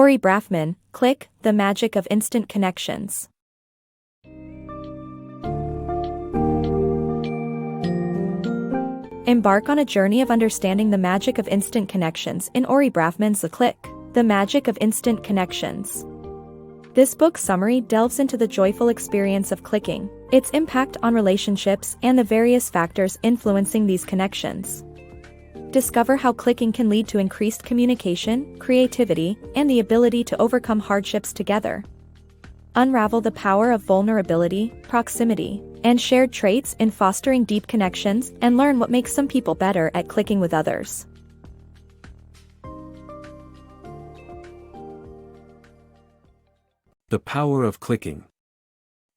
Ori Brafman, Click, The Magic of Instant Connections. Embark on a journey of understanding the magic of instant connections in Ori Brafman's The Click, The Magic of Instant Connections. This book's summary delves into the joyful experience of clicking, its impact on relationships, and the various factors influencing these connections. Discover how clicking can lead to increased communication, creativity, and the ability to overcome hardships together. Unravel the power of vulnerability, proximity, and shared traits in fostering deep connections, and learn what makes some people better at clicking with others. The power of clicking.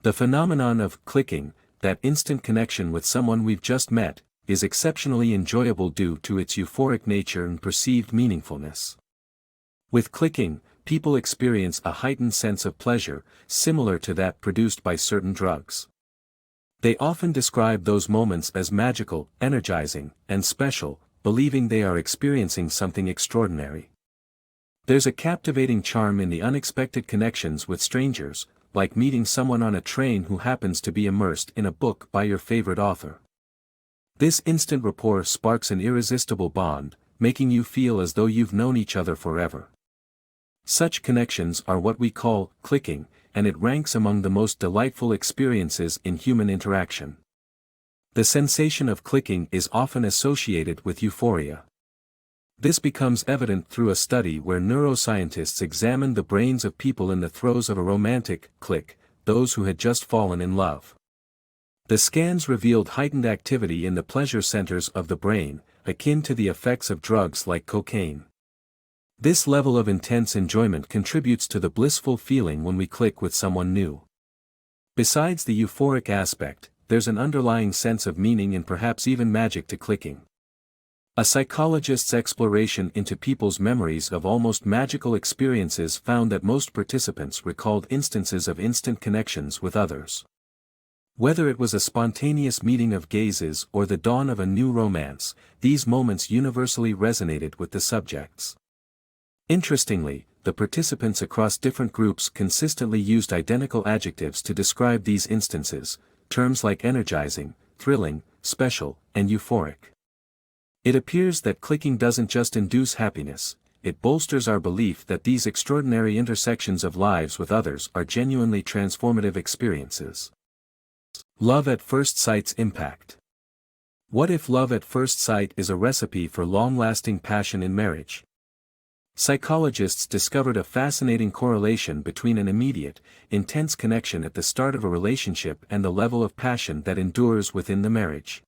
The phenomenon of clicking, that instant connection with someone we've just met, is exceptionally enjoyable due to its euphoric nature and perceived meaningfulness. With clicking, people experience a heightened sense of pleasure, similar to that produced by certain drugs. They often describe those moments as magical, energizing, and special, believing they are experiencing something extraordinary. There's a captivating charm in the unexpected connections with strangers, like meeting someone on a train who happens to be immersed in a book by your favorite author. This instant rapport sparks an irresistible bond, making you feel as though you've known each other forever. Such connections are what we call clicking, and it ranks among the most delightful experiences in human interaction. The sensation of clicking is often associated with euphoria. This becomes evident through a study where neuroscientists examined the brains of people in the throes of a romantic click, those who had just fallen in love. The scans revealed heightened activity in the pleasure centers of the brain, akin to the effects of drugs like cocaine. This level of intense enjoyment contributes to the blissful feeling when we click with someone new. Besides the euphoric aspect, there's an underlying sense of meaning and perhaps even magic to clicking. A psychologist's exploration into people's memories of almost magical experiences found that most participants recalled instances of instant connections with others. Whether it was a spontaneous meeting of gazes or the dawn of a new romance, these moments universally resonated with the subjects. Interestingly, the participants across different groups consistently used identical adjectives to describe these instances, terms like energizing, thrilling, special, and euphoric. It appears that clicking doesn't just induce happiness, it bolsters our belief that these extraordinary intersections of lives with others are genuinely transformative experiences. Love at first sight's impact. What if love at first sight is a recipe for long-lasting passion in marriage? Psychologists discovered a fascinating correlation between an immediate, intense connection at the start of a relationship and the level of passion that endures within the marriage.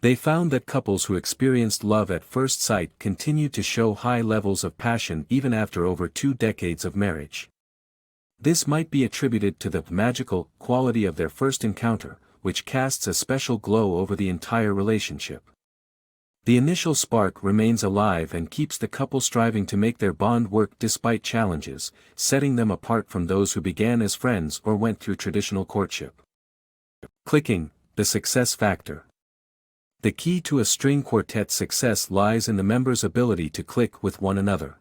They found that couples who experienced love at first sight continued to show high levels of passion even after over 2 decades of marriage. This might be attributed to the magical quality of their first encounter, which casts a special glow over the entire relationship. The initial spark remains alive and keeps the couple striving to make their bond work despite challenges, setting them apart from those who began as friends or went through traditional courtship. Clicking, the success factor. The key to a string quartet's success lies in the members' ability to click with one another.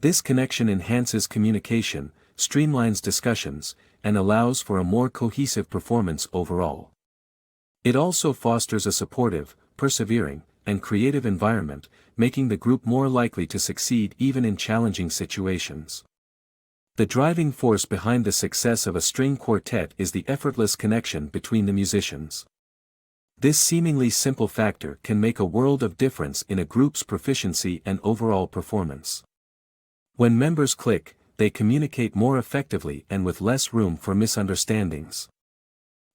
This connection enhances communication, streamlines discussions, and allows for a more cohesive performance overall. It also fosters a supportive, persevering, and creative environment, making the group more likely to succeed even in challenging situations. The driving force behind the success of a string quartet is the effortless connection between the musicians. This seemingly simple factor can make a world of difference in a group's proficiency and overall performance. When members click, they communicate more effectively and with less room for misunderstandings.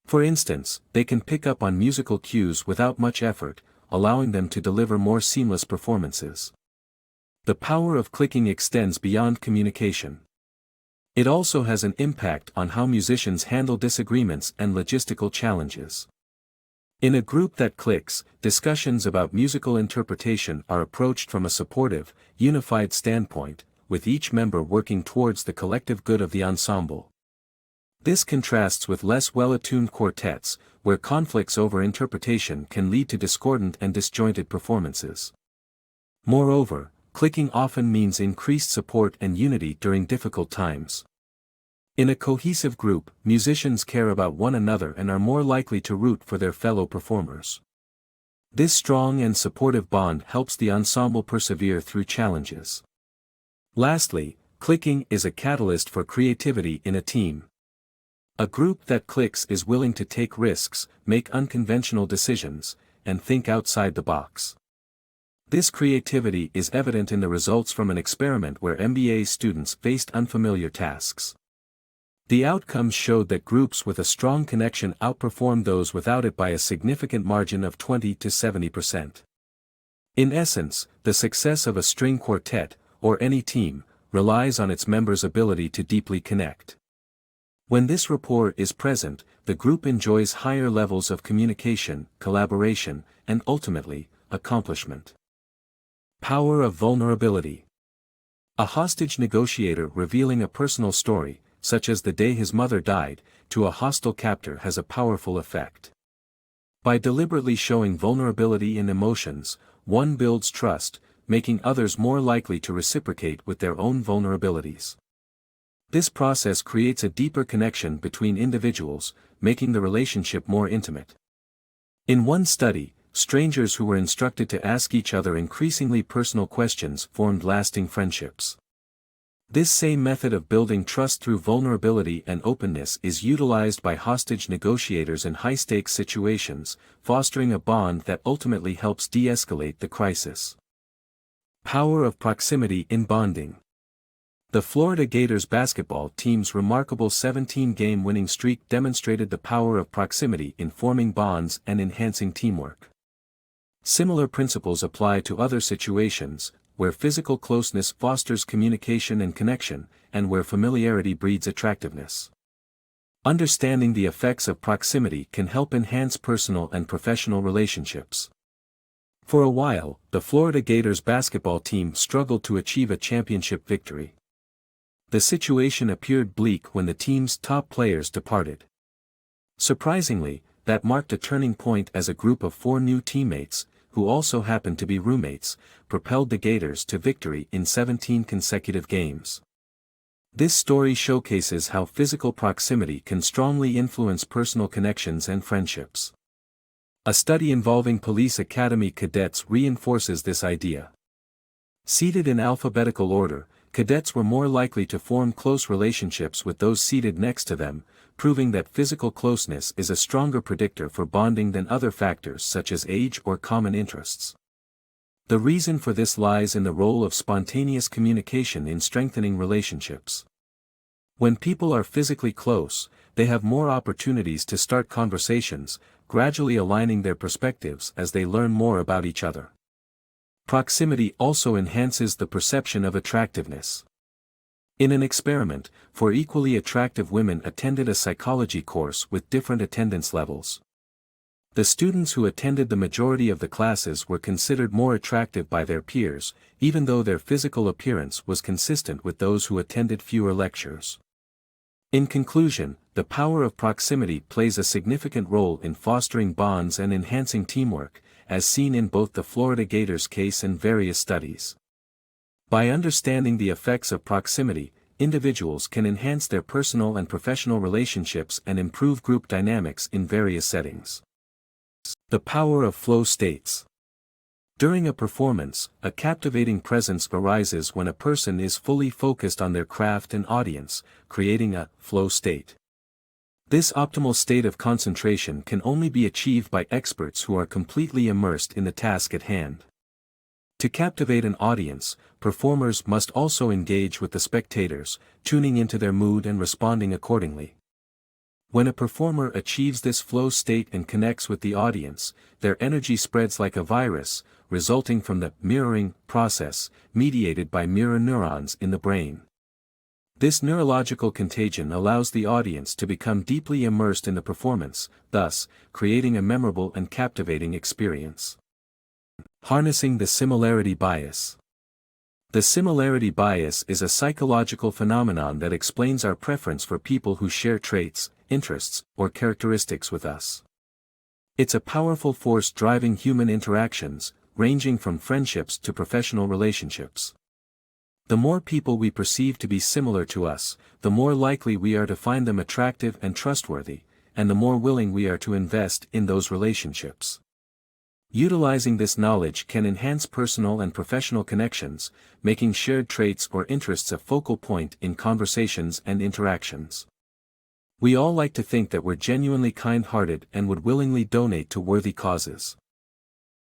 For instance, they can pick up on musical cues without much effort, allowing them to deliver more seamless performances. The power of clicking extends beyond communication. It also has an impact on how musicians handle disagreements and logistical challenges. In a group that clicks, discussions about musical interpretation are approached from a supportive, unified standpoint, with each member working towards the collective good of the ensemble. This contrasts with less well-attuned quartets, where conflicts over interpretation can lead to discordant and disjointed performances. Moreover, clicking often means increased support and unity during difficult times. In a cohesive group, musicians care about one another and are more likely to root for their fellow performers. This strong and supportive bond helps the ensemble persevere through challenges. Lastly, clicking is a catalyst for creativity in a team. A group that clicks is willing to take risks, make unconventional decisions, and think outside the box. This creativity is evident in the results from an experiment where MBA students faced unfamiliar tasks. The outcomes showed that groups with a strong connection outperformed those without it by a significant margin of 20 to 70%. In essence, the success of a string quartet, or any team, relies on its members' ability to deeply connect. When this rapport is present, the group enjoys higher levels of communication, collaboration, and ultimately, accomplishment. Power of vulnerability. A hostage negotiator revealing a personal story, such as the day his mother died, to a hostile captor has a powerful effect. By deliberately showing vulnerability in emotions, one builds trust, making others more likely to reciprocate with their own vulnerabilities. This process creates a deeper connection between individuals, making the relationship more intimate. In one study, strangers who were instructed to ask each other increasingly personal questions formed lasting friendships. This same method of building trust through vulnerability and openness is utilized by hostage negotiators in high-stakes situations, fostering a bond that ultimately helps de-escalate the crisis. Power of proximity in bonding. The Florida Gators basketball team's remarkable 17-game winning streak demonstrated the power of proximity in forming bonds and enhancing teamwork. Similar principles apply to other situations, where physical closeness fosters communication and connection, and where familiarity breeds attractiveness. Understanding the effects of proximity can help enhance personal and professional relationships. For a while, the Florida Gators basketball team struggled to achieve a championship victory. The situation appeared bleak when the team's top players departed. Surprisingly, that marked a turning point as a group of 4 new teammates, who also happened to be roommates, propelled the Gators to victory in 17 consecutive games. This story showcases how physical proximity can strongly influence personal connections and friendships. A study involving police academy cadets reinforces this idea. Seated in alphabetical order, cadets were more likely to form close relationships with those seated next to them, proving that physical closeness is a stronger predictor for bonding than other factors such as age or common interests. The reason for this lies in the role of spontaneous communication in strengthening relationships. When people are physically close, they have more opportunities to start conversations, gradually aligning their perspectives as they learn more about each other. Proximity also enhances the perception of attractiveness. In an experiment, 4 equally attractive women attended a psychology course with different attendance levels. The students who attended the majority of the classes were considered more attractive by their peers, even though their physical appearance was consistent with those who attended fewer lectures. In conclusion, the power of proximity plays a significant role in fostering bonds and enhancing teamwork, as seen in both the Florida Gators case and various studies. By understanding the effects of proximity, individuals can enhance their personal and professional relationships and improve group dynamics in various settings. The power of flow states. During a performance, a captivating presence arises when a person is fully focused on their craft and audience, creating a flow state. This optimal state of concentration can only be achieved by experts who are completely immersed in the task at hand. To captivate an audience, performers must also engage with the spectators, tuning into their mood and responding accordingly. When a performer achieves this flow state and connects with the audience, their energy spreads like a virus, resulting from the mirroring process, mediated by mirror neurons in the brain. This neurological contagion allows the audience to become deeply immersed in the performance, thus, creating a memorable and captivating experience. Harnessing the similarity bias. The similarity bias is a psychological phenomenon that explains our preference for people who share traits, interests, or characteristics with us. It's a powerful force driving human interactions, ranging from friendships to professional relationships. The more people we perceive to be similar to us, the more likely we are to find them attractive and trustworthy, and the more willing we are to invest in those relationships. Utilizing this knowledge can enhance personal and professional connections, making shared traits or interests a focal point in conversations and interactions. We all like to think that we're genuinely kind-hearted and would willingly donate to worthy causes.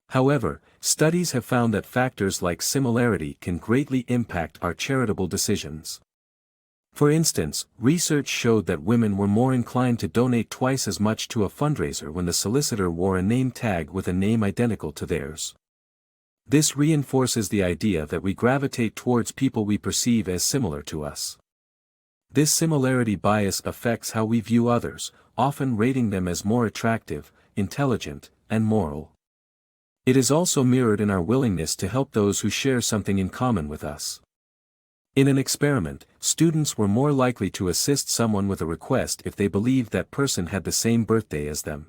However, studies have found that factors like similarity can greatly impact our charitable decisions. For instance, research showed that women were more inclined to donate twice as much to a fundraiser when the solicitor wore a name tag with a name identical to theirs. This reinforces the idea that we gravitate towards people we perceive as similar to us. This similarity bias affects how we view others, often rating them as more attractive, intelligent, and moral. It is also mirrored in our willingness to help those who share something in common with us. In an experiment, students were more likely to assist someone with a request if they believed that person had the same birthday as them.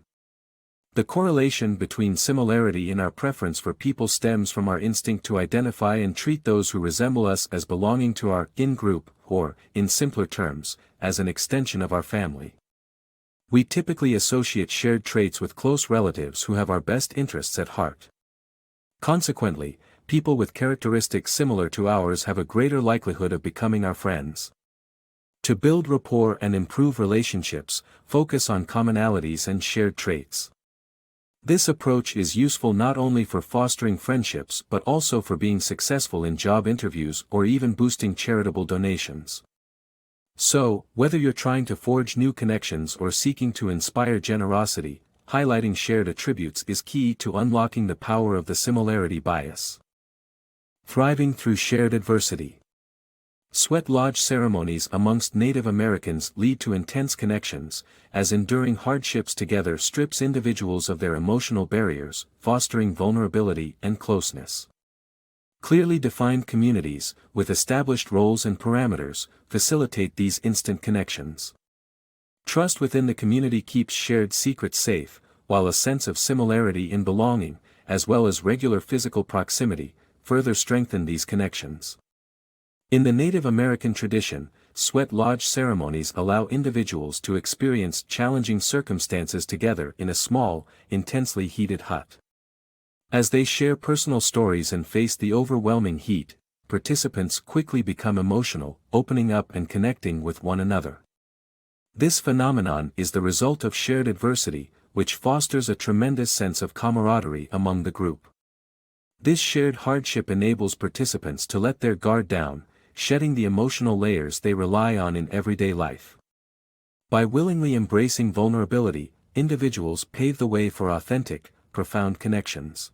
The correlation between similarity in our preference for people stems from our instinct to identify and treat those who resemble us as belonging to our in-group, or, in simpler terms, as an extension of our family. We typically associate shared traits with close relatives who have our best interests at heart. Consequently, people with characteristics similar to ours have a greater likelihood of becoming our friends. To build rapport and improve relationships, focus on commonalities and shared traits. This approach is useful not only for fostering friendships but also for being successful in job interviews or even boosting charitable donations. So, whether you're trying to forge new connections or seeking to inspire generosity, highlighting shared attributes is key to unlocking the power of the similarity bias. Thriving through shared adversity. Sweat lodge ceremonies amongst Native Americans lead to intense connections, as enduring hardships together strips individuals of their emotional barriers, fostering vulnerability and closeness. Clearly defined communities, with established roles and parameters, facilitate these instant connections. Trust within the community keeps shared secrets safe, while a sense of similarity in belonging, as well as regular physical proximity, further strengthen these connections. In the Native American tradition, sweat lodge ceremonies allow individuals to experience challenging circumstances together in a small, intensely heated hut. As they share personal stories and face the overwhelming heat, participants quickly become emotional, opening up and connecting with one another. This phenomenon is the result of shared adversity, which fosters a tremendous sense of camaraderie among the group. This shared hardship enables participants to let their guard down, shedding the emotional layers they rely on in everyday life. By willingly embracing vulnerability, individuals pave the way for authentic, profound connections.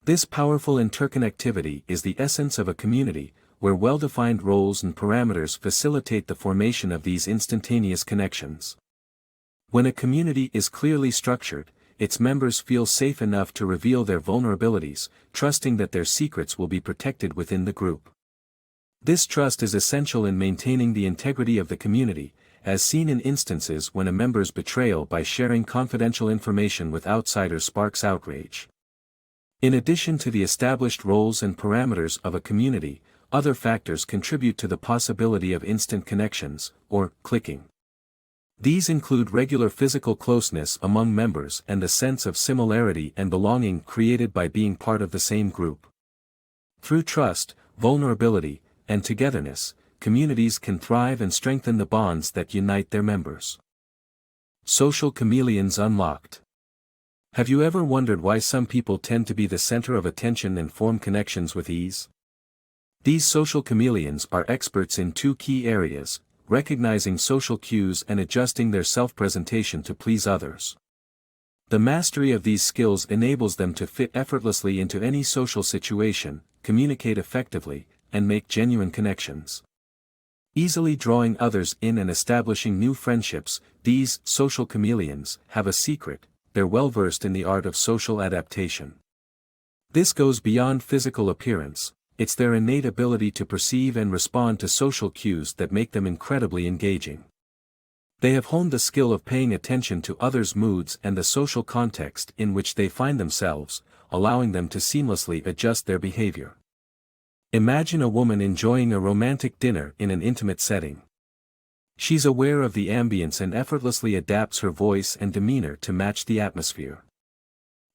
This powerful interconnectivity is the essence of a community, where well-defined roles and parameters facilitate the formation of these instantaneous connections. When a community is clearly structured, its members feel safe enough to reveal their vulnerabilities, trusting that their secrets will be protected within the group. This trust is essential in maintaining the integrity of the community, as seen in instances when a member's betrayal by sharing confidential information with outsiders sparks outrage. In addition to the established roles and parameters of a community, other factors contribute to the possibility of instant connections, or clicking. These include regular physical closeness among members and the sense of similarity and belonging created by being part of the same group. Through trust, vulnerability, and togetherness, communities can thrive and strengthen the bonds that unite their members. Social chameleons unlocked. Have you ever wondered why some people tend to be the center of attention and form connections with ease? These social chameleons are experts in two key areas: recognizing social cues and adjusting their self-presentation to please others. The mastery of these skills enables them to fit effortlessly into any social situation, communicate effectively, and make genuine connections. Easily drawing others in and establishing new friendships, these social chameleons have a secret: they're well-versed in the art of social adaptation. This goes beyond physical appearance. It's their innate ability to perceive and respond to social cues that make them incredibly engaging. They have honed the skill of paying attention to others' moods and the social context in which they find themselves, allowing them to seamlessly adjust their behavior. Imagine a woman enjoying a romantic dinner in an intimate setting. She's aware of the ambience and effortlessly adapts her voice and demeanor to match the atmosphere.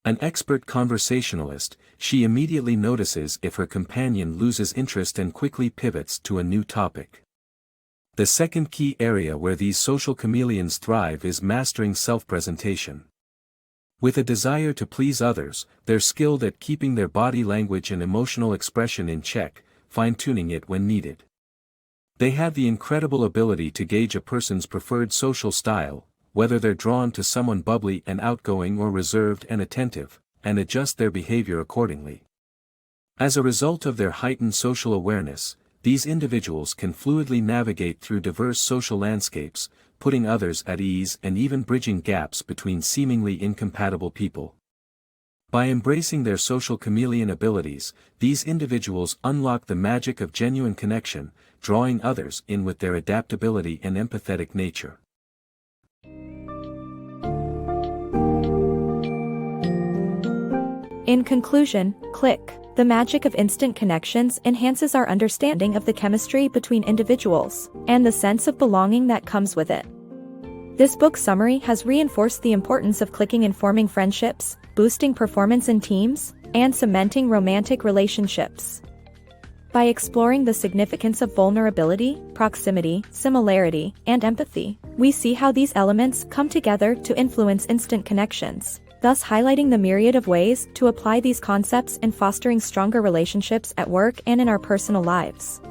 An expert conversationalist, she immediately notices if her companion loses interest and quickly pivots to a new topic. The second key area where these social chameleons thrive is mastering self-presentation. With a desire to please others, they're skilled at keeping their body language and emotional expression in check, fine-tuning it when needed. They have the incredible ability to gauge a person's preferred social style, whether they're drawn to someone bubbly and outgoing or reserved and attentive, and adjust their behavior accordingly. As a result of their heightened social awareness, these individuals can fluidly navigate through diverse social landscapes, putting others at ease and even bridging gaps between seemingly incompatible people. By embracing their social chameleon abilities, these individuals unlock the magic of genuine connection, drawing others in with their adaptability and empathetic nature. In conclusion, Click, the magic of instant connections enhances our understanding of the chemistry between individuals, and the sense of belonging that comes with it. This book summary has reinforced the importance of clicking in forming friendships, boosting performance in teams, and cementing romantic relationships. By exploring the significance of vulnerability, proximity, similarity, and empathy, we see how these elements come together to influence instant connections, thus highlighting the myriad of ways to apply these concepts in fostering stronger relationships at work and in our personal lives.